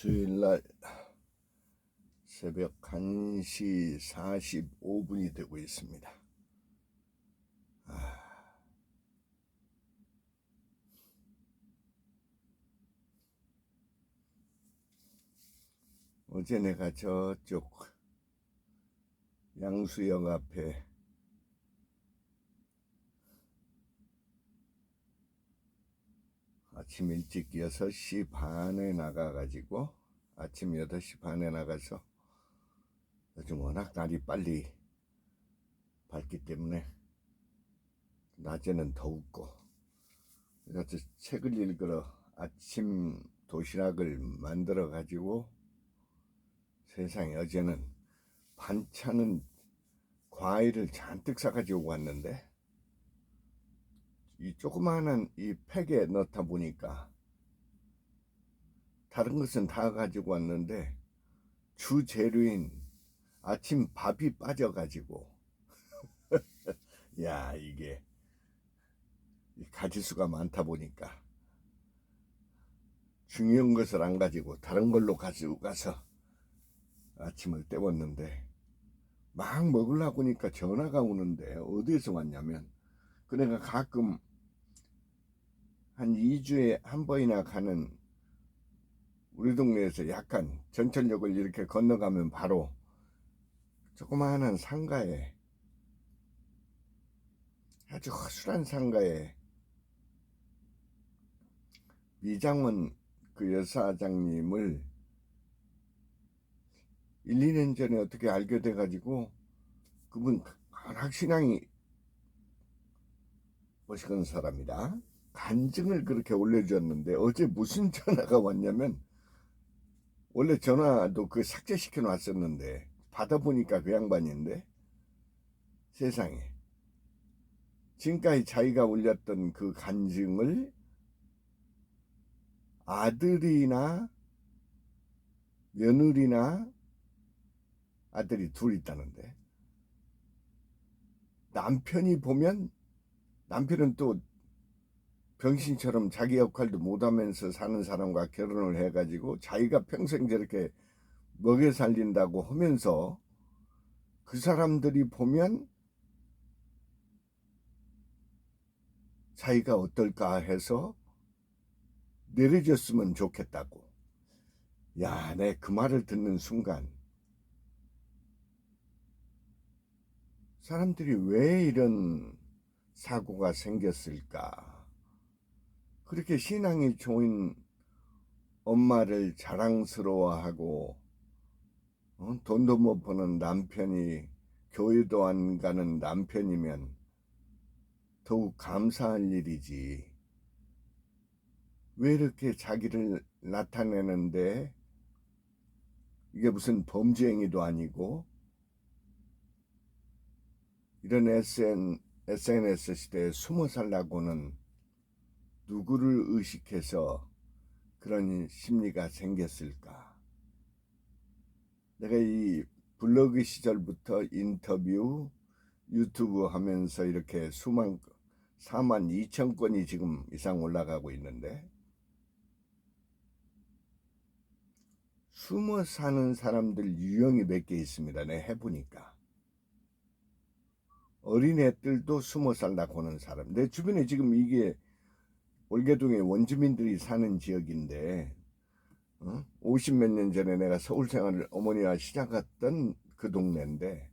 수요일날 새벽 1시 45분이 되고 있습니다. 어제 내가 저쪽 양수역 앞에 아침 일찍 6시 반에 나가가지고 아침 8시 반에 나가서 요즘 워낙 날이 빨리 밝기 때문에 낮에는 더웠고 그래서 책을 읽으러 아침 도시락을 만들어 가지고 세상에 어제는 반찬은 과일을 잔뜩 사가지고 왔는데 이 조그마한 이 팩에 넣다 보니까 다른 것은 다 가지고 왔는데 주 재료인 아침 밥이 빠져가지고 야 이게 가지수가 많다 보니까 중요한 것을 안 가지고 다른 걸로 가지고 가서 아침을 때웠는데 막 먹으려고 하니까 전화가 오는데 어디에서 왔냐면 그 내가 가끔 한 2주에 한 번이나 가는 우리 동네에서 약간 전철역을 이렇게 건너가면 바로 조그마한 상가에 아주 허술한 상가에 미장원 그 여사장님을 1, 2년 전에 어떻게 알게 돼가지고 그분 한학신앙이 멋있는 사람이다. 간증을 그렇게 올려주었는데 어제 무슨 전화가 왔냐면 원래 전화도 그 삭제시켜 놨었는데 받아보니까 그 양반인데 세상에 지금까지 자기가 올렸던 그 간증을 아들이나 며느리나 아들이 둘 있다는데 남편이 보면 남편은 또 병신처럼 자기 역할도 못하면서 사는 사람과 결혼을 해가지고 자기가 평생 저렇게 먹여 살린다고 하면서 그 사람들이 보면 자기가 어떨까 해서 내려줬으면 좋겠다고. 야, 내 그 말을 듣는 순간 사람들이 왜 이런 사고가 생겼을까? 그렇게 신앙이 좋은 엄마를 자랑스러워하고 돈도 못 버는 남편이 교회도 안 가는 남편이면 더욱 감사할 일이지. 왜 이렇게 자기를 나타내는데 이게 무슨 범죄 행위도 아니고 이런 SNS 시대에 숨어 살라고는 누구를 의식해서 그런 심리가 생겼을까? 내가 이 블로그 시절부터 인터뷰, 유튜브 하면서 이렇게 4만 2천 건이 지금 이상 올라가고 있는데 숨어 사는 사람들 유형이 몇 개 있습니다. 내가 해보니까 어린애들도 숨어 살라고 하는 사람. 내 주변에 지금 이게 월계동에 원주민들이 사는 지역인데 50몇 년 전에 내가 서울 생활을 어머니와 시작했던 그 동네인데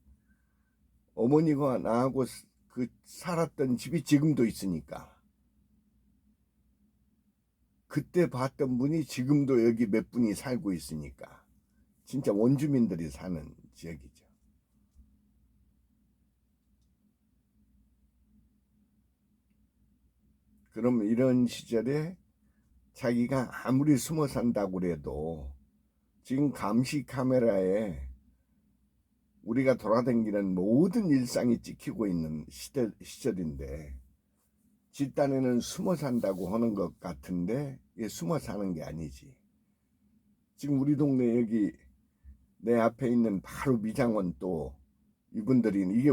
어머니가 나하고 그 살았던 집이 지금도 있으니까 그때 봤던 분이 지금도 여기 몇 분이 살고 있으니까 진짜 원주민들이 사는 지역이죠. 그럼 이런 시절에 자기가 아무리 숨어 산다고 그래도 지금 감시 카메라에 우리가 돌아다니는 모든 일상이 찍히고 있는 시절인데 집단에는 숨어 산다고 하는 것 같은데 이게 숨어 사는 게 아니지. 지금 우리 동네 여기 내 앞에 있는 바로 미장원 또 이분들이 이게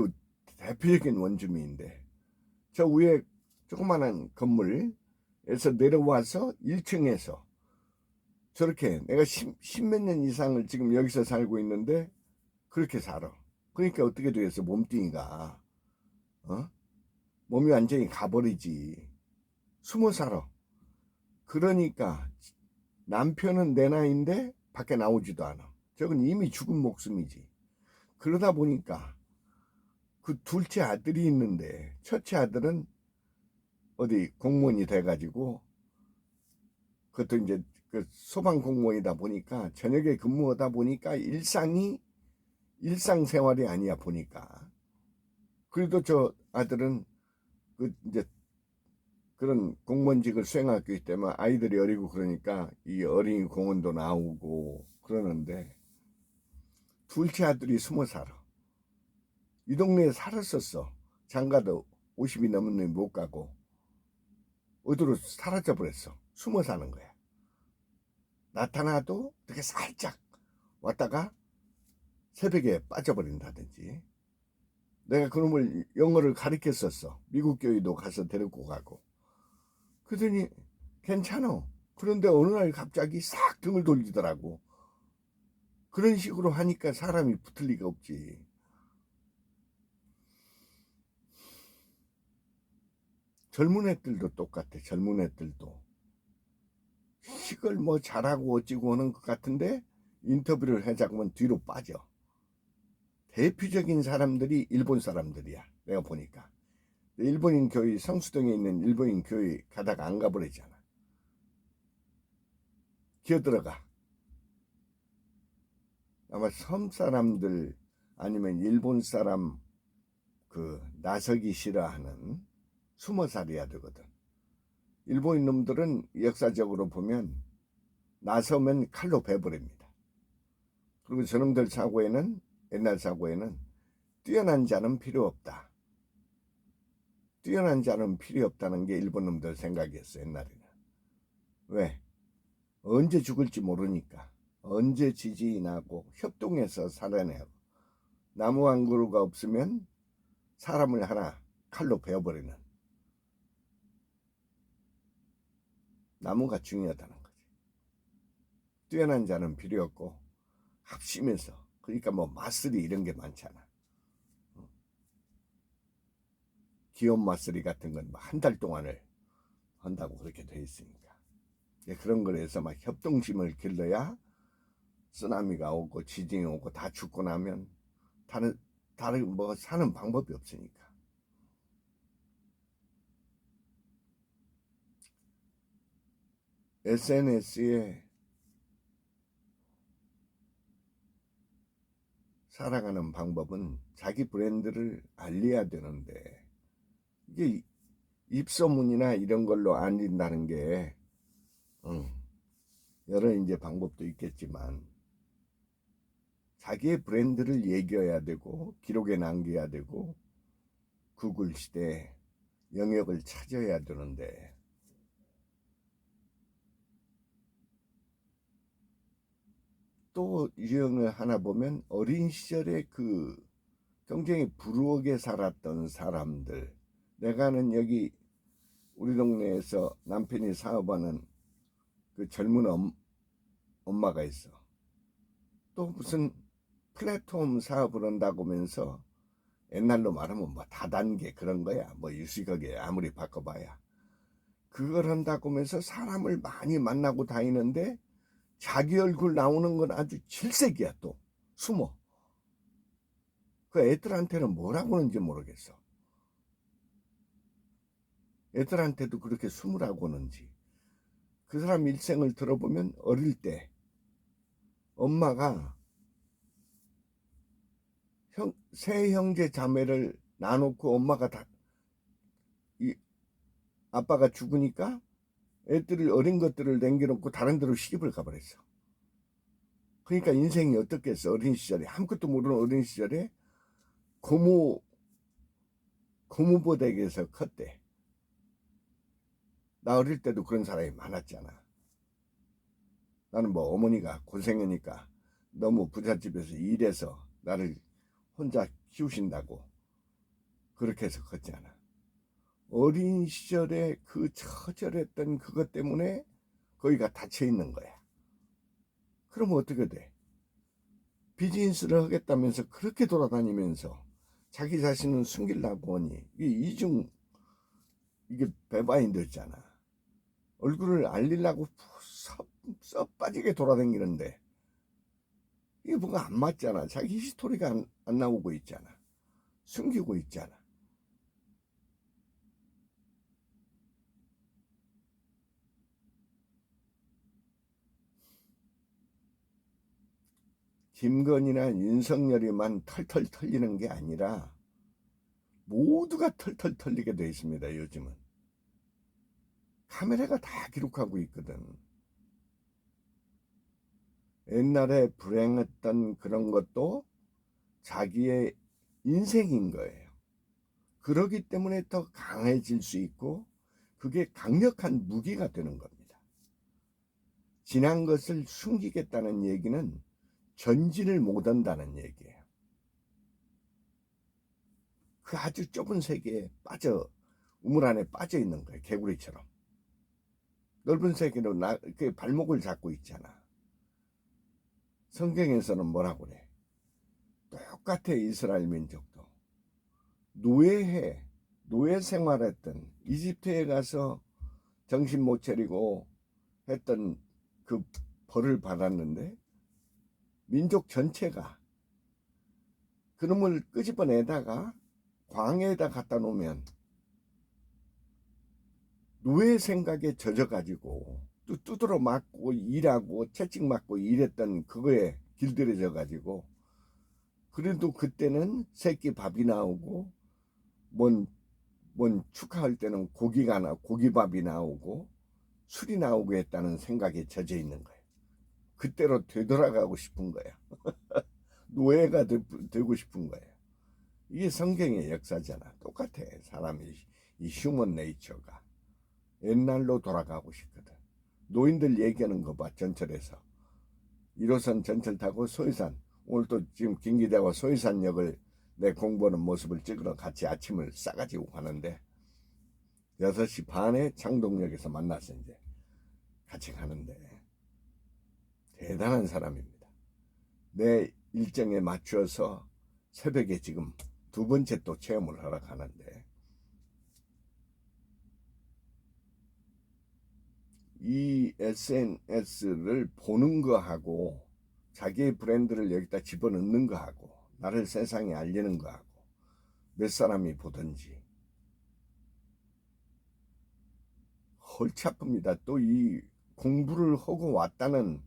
대표적인 원주민인데 저 위에 조그마한 건물에서 내려와서 1층에서 저렇게 내가 십몇 년 이상을 지금 여기서 살고 있는데 그렇게 살아. 그러니까 어떻게 되겠어, 몸뚱이가. 어? 몸이 완전히 가버리지. 숨어 살아. 그러니까 남편은 내 나이인데 밖에 나오지도 않아. 저건 이미 죽은 목숨이지. 그러다 보니까 그 둘째 아들이 있는데 첫째 아들은 어디 공무원이 돼가지고 그것도 이제 그 소방 공무원이다 보니까 저녁에 근무하다 보니까 일상생활이 아니야 보니까. 그래도 저 아들은 그 이제 그런 공무원직을 수행하기 때문에 아이들이 어리고 그러니까 이 어린이 공원도 나오고 그러는데 둘째 아들이 숨어 살아. 이 동네에 살았었어. 장가도 50이 넘는 못 가고 어디로 사라져 버렸어. 숨어 사는 거야. 나타나도 되게 살짝 왔다가 새벽에 빠져버린다든지. 내가 그놈을 영어를 가르쳤었어. 미국 교회도 가서 데리고 가고. 그러더니 괜찮아. 그런데 어느 날 갑자기 싹 등을 돌리더라고. 그런 식으로 하니까 사람이 붙을 리가 없지. 젊은 애들도 똑같아. 젊은 애들도. 식을 뭐 잘하고 어찌고 하는 것 같은데 인터뷰를 하자고 하면 뒤로 빠져. 대표적인 사람들이 일본 사람들이야. 내가 보니까. 일본인 교회, 성수동에 있는 일본인 교회 가다가 안 가버리잖아. 기어들어가. 아마 섬 사람들 아니면 일본 사람 그 나서기 싫어하는 숨어살이야 되거든. 일본인 놈들은 역사적으로 보면 나서면 칼로 베버립니다. 그리고 저놈들 사고에는 옛날 사고에는 뛰어난 자는 필요 없다. 뛰어난 자는 필요 없다는 게 일본 놈들 생각이었어 옛날에는. 왜? 언제 죽을지 모르니까. 언제 지진이 나고 협동해서 살아내고 나무 한 그루가 없으면 사람을 하나 칼로 베어버리는 나무가 중요하다는 거지. 뛰어난 자는 필요 없고 합심해서 그러니까 뭐 마쓰리 이런 게 많잖아. 기업 마쓰리 같은 건 한 달 동안을 한다고 그렇게 돼 있으니까. 그런 거에서 막 협동심을 길러야 쓰나미가 오고 지진이 오고 다 죽고 나면 다른 뭐 사는 방법이 없으니까. SNS에 살아가는 방법은 자기 브랜드를 알려야 되는데 이게 입소문이나 이런 걸로 알린다는 게 여러 이제 방법도 있겠지만 자기의 브랜드를 얘기해야 되고 기록에 남겨야 되고 구글 시대에 영역을 찾아야 되는데 또 유형을 하나 보면 어린 시절에 그 굉장히 부루하게 살았던 사람들. 내가 아는 여기 우리 동네에서 남편이 사업하는 그 젊은 엄마가 있어. 또 무슨 플랫폼 사업을 한다고 하면서 옛날로 말하면 뭐 다단계 그런 거야. 뭐 유식하게 아무리 바꿔봐야. 그걸 한다고 하면서 사람을 많이 만나고 다니는데 자기 얼굴 나오는 건 아주 질색이야 또. 숨어. 그 애들한테는 뭐라고 하는지 모르겠어. 애들한테도 그렇게 숨으라고 하는지. 그 사람 일생을 들어보면 어릴 때 엄마가 세 형제 자매를 나놓고 엄마가 아빠가 죽으니까 애들을 어린 것들을 남겨놓고 다른 데로 시집을 가버렸어. 그러니까 인생이 어떻겠어. 어린 시절에 아무것도 모르는 어린 시절에 고무보댁에서 컸대. 나 어릴 때도 그런 사람이 많았잖아. 나는 뭐 어머니가 고생하니까 너무 부잣집에서 일해서 나를 혼자 키우신다고 그렇게 해서 컸잖아. 어린 시절에 그 처절했던 그것 때문에 거기가 닫혀 있는 거야. 그러면 어떻게 돼? 비즈니스를 하겠다면서 그렇게 돌아다니면서 자기 자신은 숨기려고 하니 이게 이중, 이게 배바인더잖아. 얼굴을 알리려고 썩 빠지게 돌아다니는데 이게 뭔가 안 맞잖아. 자기 히스토리가 안 나오고 있잖아. 숨기고 있잖아. 김건희나 윤석열이만 털털 털리는 게 아니라 모두가 털털 털리게 돼 있습니다. 요즘은 카메라가 다 기록하고 있거든. 옛날에 불행했던 그런 것도 자기의 인생인 거예요. 그러기 때문에 더 강해질 수 있고 그게 강력한 무기가 되는 겁니다. 지난 것을 숨기겠다는 얘기는 전진을 못 한다는 얘기예요. 그 아주 좁은 세계에 우물 안에 빠져 있는 거예요. 개구리처럼. 넓은 세계로 그 발목을 잡고 있잖아. 성경에서는 뭐라고 그래? 똑같아. 이스라엘 민족도. 노예 생활했던 이집트에 가서 정신 못 차리고 했던 그 벌을 받았는데 민족 전체가 그놈을 끄집어내다가 광해에다 갖다 놓으면 노예 생각에 젖어가지고 두드러 맞고 일하고 채찍 맞고 일했던 그거에 길들여져 가지고 그래도 그때는 새끼 밥이 나오고 뭔 축하할 때는 고기밥이 나오고 술이 나오고 했다는 생각에 젖어 있는 거예요. 그때로 되돌아가고 싶은 거야. 노예가 되고 싶은 거예요. 이게 성경의 역사잖아. 똑같아. 사람이 이 휴먼 네이처가 옛날로 돌아가고 싶거든. 노인들 얘기하는 거 봐. 전철에서 1호선 전철 타고 소위산, 오늘 또 지금 김기대와 소위산역을 내 공부하는 모습을 찍으러 같이 아침을 싸가지고 가는데 6시 반에 창동역에서 만나서 이제 같이 가는데 대단한 사람입니다. 내 일정에 맞춰서 새벽에 지금 2번째 또 체험을 하러 가는데 이 SNS를 보는 거하고 자기의 브랜드를 여기다 집어넣는 거하고 나를 세상에 알리는 거하고 몇 사람이 보든지 골치 아픕니다. 또 이 공부를 하고 왔다는,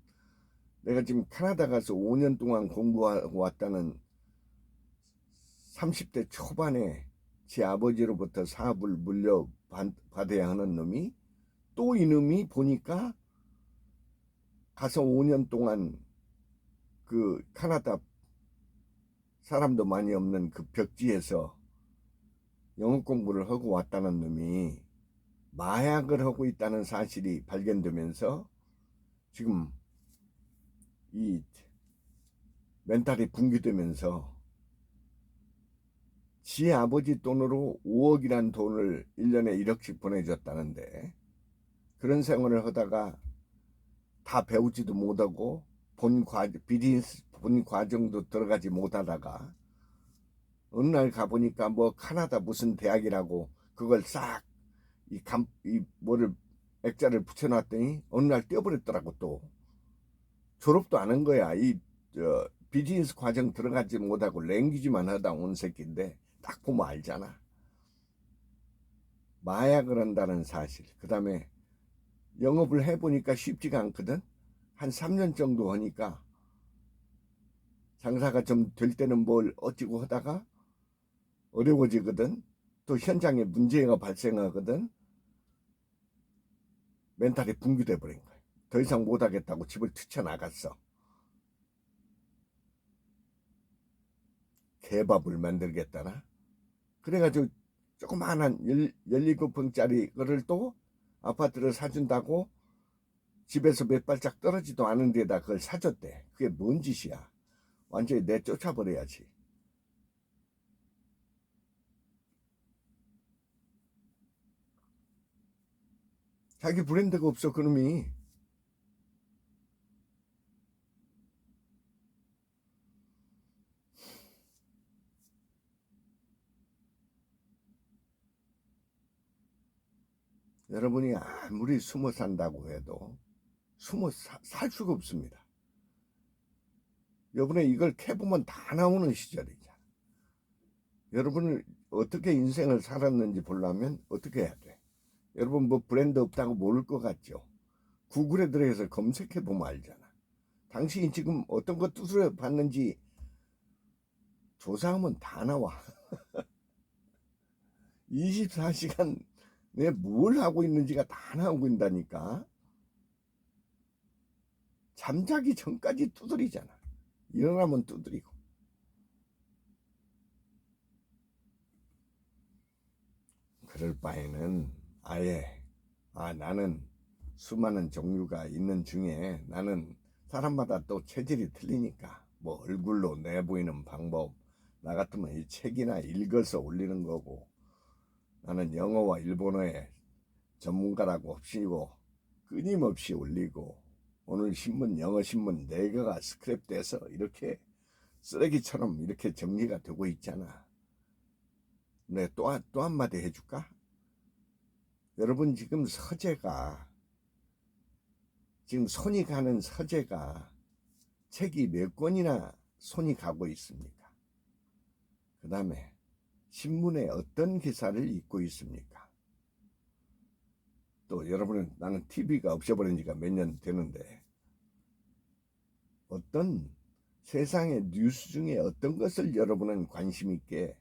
내가 지금 캐나다 가서 5년 동안 공부하고 왔다는 30대 초반에 제 아버지로부터 사업을 물려받아야 하는 놈이 또 이놈이 보니까 가서 5년 동안 그 캐나다 사람도 많이 없는 그 벽지에서 영어 공부를 하고 왔다는 놈이 마약을 하고 있다는 사실이 발견되면서 지금 이 멘탈이 붕괴되면서 지 아버지 돈으로 5억이란 돈을 1년에 1억씩 보내줬다는데 그런 생활을 하다가 다 배우지도 못하고 비즈니스 본 과정도 들어가지 못하다가 어느 날 가보니까 뭐 캐나다 무슨 대학이라고 그걸 싹 이 뭐를 액자를 붙여놨더니 어느 날 떼어버렸더라고. 또 졸업도 안 한 거야. 비즈니스 과정 들어가지 못하고 랭귀지만 하다 온 새끼인데 딱 보면 알잖아. 마약을 한다는 사실. 그 다음에 영업을 해보니까 쉽지가 않거든. 한 3년 정도 하니까 장사가 좀 될 때는 뭘 어찌고 하다가 어려워지거든. 또 현장에 문제가 발생하거든. 멘탈이 붕괴돼 버린 거야. 더 이상 못하겠다고 집을 뛰쳐나갔어. 개밥을 만들겠다나. 그래가지고 조그마한 17평짜리 거를 또 아파트를 사준다고 집에서 몇 발짝 떨어지도 않은 데다 그걸 사줬대. 그게 뭔 짓이야. 완전히 내쫓아버려야지. 자기 브랜드가 없어 그놈이. 여러분이 아무리 숨어 산다고 해도 숨어 살 수가 없습니다. 여러분이 이걸 캐보면 다 나오는 시절이잖아. 여러분을 어떻게 인생을 살았는지 보려면 어떻게 해야 돼? 여러분 뭐 브랜드 없다고 모를 것 같죠? 구글에 들어가서 검색해 보면 알잖아. 당신이 지금 어떤 거 두드려 봤는지 조사하면 다 나와. 24시간 내 뭘 하고 있는지가 다 나오고 있다니까. 잠자기 전까지 두드리잖아. 일어나면 두드리고. 그럴 바에는 아예 나는 수많은 종류가 있는 중에 나는 사람마다 또 체질이 틀리니까 뭐 얼굴로 내보이는 방법 나 같으면 이 책이나 읽어서 올리는 거고 나는 영어와 일본어의 전문가라고 없이고 끊임없이 올리고 오늘 신문 영어 신문 4개가 스크랩돼서 이렇게 쓰레기처럼 이렇게 정리가 되고 있잖아. 네, 또 한마디 해줄까? 여러분 지금 서재가 지금 손이 가는 서재가 책이 몇 권이나 손이 가고 있습니까? 그 다음에 신문에 어떤 기사를 읽고 있습니까? 또 여러분은 나는 TV가 없어버린 지가 몇 년 되는데 어떤 세상의 뉴스 중에 어떤 것을 여러분은 관심 있게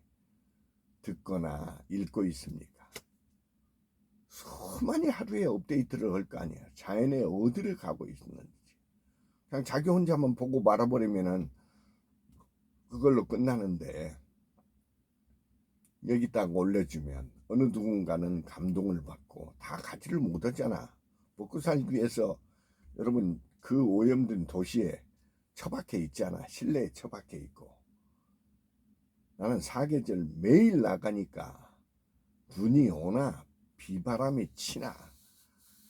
듣거나 읽고 있습니까? 수많이 하루에 업데이트를 할 거 아니야. 자연에 어디를 가고 있는지. 그냥 자기 혼자만 보고 말아버리면은 그걸로 끝나는데 여기 딱 올려주면 어느 누군가는 감동을 받고 다 가지를 못하잖아. 먹고 살기 위해서 여러분 그 오염된 도시에 처박혀 있잖아. 실내에 처박혀 있고. 나는 사계절 매일 나가니까 눈이 오나 비바람이 치나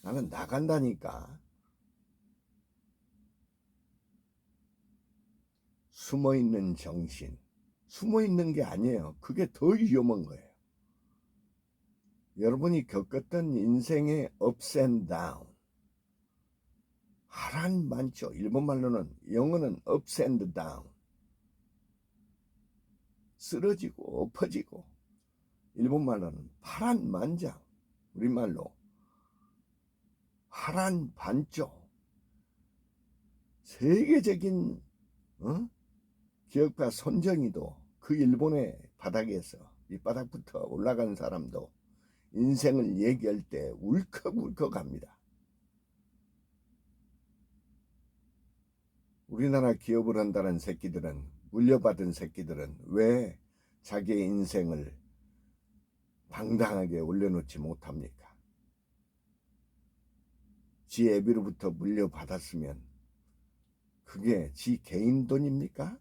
나는 나간다니까. 숨어있는 정신. 숨어있는 게 아니에요. 그게 더 위험한 거예요. 여러분이 겪었던 인생의 ups and down. 하란 많죠. 일본말로는 영어는 ups and down. 쓰러지고 엎어지고 일본말로는 파란만장. 우리말로 하란반쪽. 세계적인 기업가 손정희도 그 일본의 바닥에서 밑바닥부터 올라간 사람도 인생을 얘기할 때 울컥울컥합니다. 우리나라 기업을 한다는 새끼들은 물려받은 새끼들은 왜 자기의 인생을 당당하게 올려놓지 못합니까? 지 애비로부터 물려받았으면 그게 지 개인 돈입니까?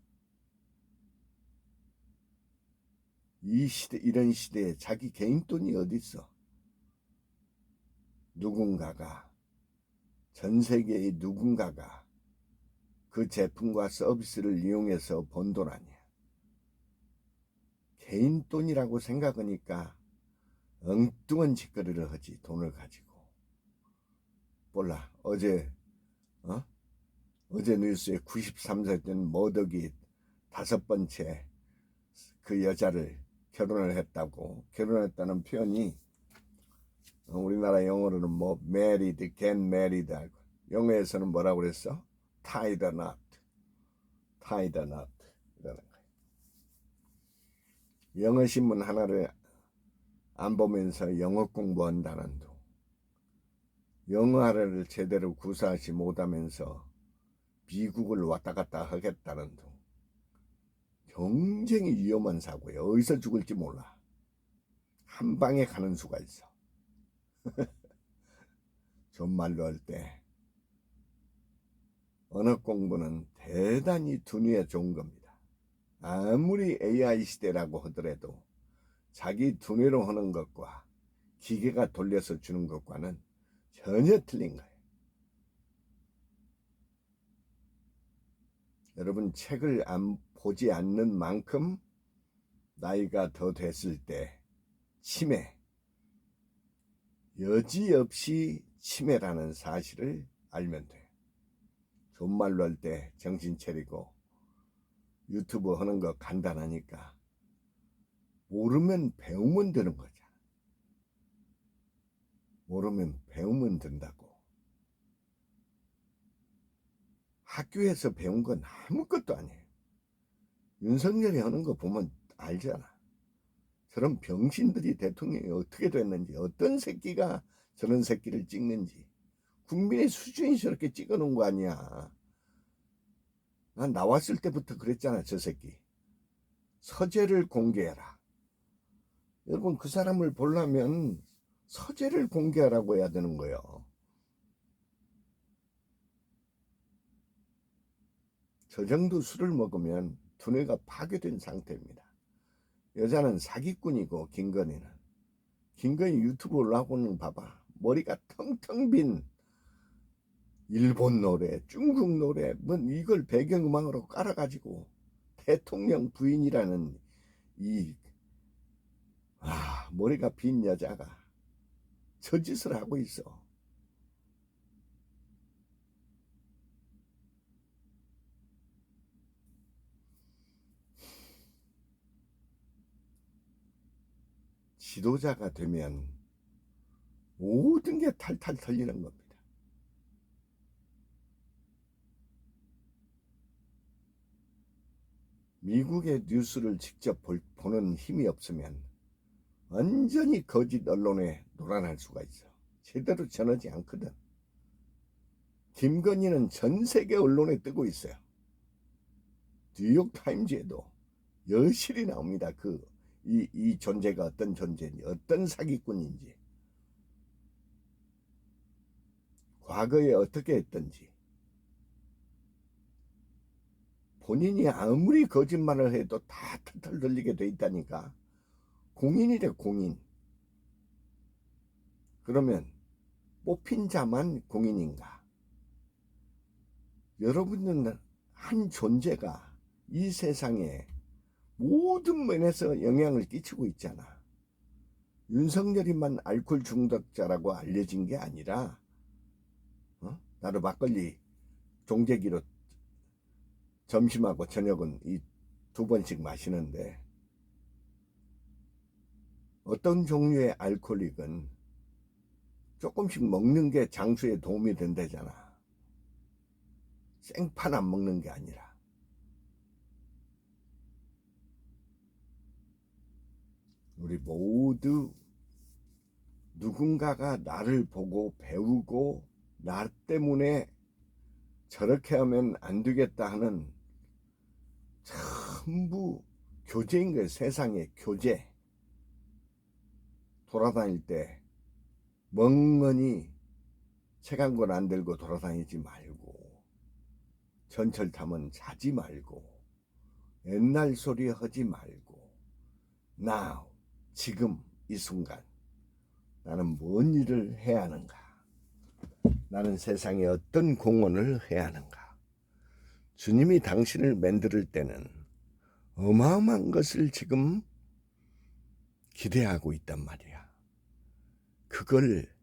이 시대, 이런 시대에 자기 개인 돈이 어디 있어? 누군가가, 전 세계의 누군가가 그 제품과 서비스를 이용해서 번 돈 아니야. 개인 돈이라고 생각하니까 엉뚱한 짓거리를 하지. 돈을 가지고. 몰라. 어제 뉴스에 93세 된 머덕이 5번째 그 여자를 결혼을 했다고. 결혼했다는 표현이 우리나라 영어로는 뭐 married, get married 하고 영어에서는 뭐라고 그랬어? tie the knot. tie the knot 이라는 거예요. 영어 신문 하나를 안 보면서 영어 공부한다는 둥. 영어를 제대로 구사하지 못하면서 미국을 왔다 갔다 하겠다는 둥. 굉장히 위험한 사고예요. 어디서 죽을지 몰라. 한 방에 가는 수가 있어. 존말로 할 때 언어 공부는 대단히 두뇌에 좋은 겁니다. 아무리 AI 시대라고 하더라도 자기 두뇌로 하는 것과 기계가 돌려서 주는 것과는 전혀 틀린 거예요. 여러분 책을 보지 않는 만큼 나이가 더 됐을 때 치매, 여지없이 치매라는 사실을 알면 돼. 존말로 할 때 정신 차리고 유튜브 하는 거 간단하니까 모르면 배우면 되는 거잖아. 모르면 배우면 된다고. 학교에서 배운 건 아무것도 아니에요. 윤석열이 하는 거 보면 알잖아. 저런 병신들이 대통령이 어떻게 됐는지, 어떤 새끼가 저런 새끼를 찍는지. 국민의 수준이 저렇게 찍어놓은 거 아니야. 난 나왔을 때부터 그랬잖아. 저 새끼 서재를 공개해라. 여러분, 그 사람을 보려면 서재를 공개하라고 해야 되는 거예요. 저 정도 술을 먹으면 두뇌가 파괴된 상태입니다. 여자는 사기꾼이고, 김건희 유튜브 올라오는 거 봐봐. 머리가 텅텅 빈 일본 노래, 중국 노래, 뭐 이걸 배경음악으로 깔아가지고 대통령 부인이라는 머리가 빈 여자가 저 짓을 하고 있어. 지도자가 되면 모든 게 탈탈 털리는 겁니다. 미국의 뉴스를 직접 보는 힘이 없으면 완전히 거짓 언론에 놀아날 수가 있어. 제대로 전하지 않거든. 김건희는 전 세계 언론에 뜨고 있어요. 뉴욕타임즈에도 여실히 나옵니다. 이 존재가 어떤 존재인지, 어떤 사기꾼인지, 과거에 어떻게 했던지. 본인이 아무리 거짓말을 해도 다 털털 들리게 돼 있다니까. 공인이래, 공인. 그러면 뽑힌 자만 공인인가? 여러분은 한 존재가 이 세상에 모든 면에서 영향을 끼치고 있잖아. 윤석열이만 알코올 중독자라고 알려진 게 아니라 나도 막걸리 종재기로 점심하고 저녁은 이 2번씩 마시는데, 어떤 종류의 알코올이건 조금씩 먹는 게 장수에 도움이 된다잖아. 생판 안 먹는 게 아니라. 우리 모두 누군가가 나를 보고 배우고 나 때문에 저렇게 하면 안 되겠다 하는 전부 교재인 거예요. 세상의 교재. 돌아다닐 때 멍하니 책 한 권 안 들고 돌아다니지 말고, 전철 타면 자지 말고, 옛날 소리 하지 말고, now, 지금 이 순간 나는 뭔 일을 해야 하는가? 나는 세상에 어떤 공헌을 해야 하는가? 주님이 당신을 만들 때는 어마어마한 것을 지금 기대하고 있단 말이야. 그걸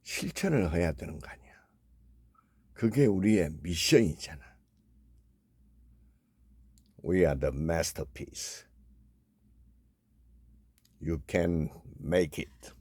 실천을 해야 되는 거 아니야. 그게 우리의 미션이잖아. We are the masterpiece. You can make it.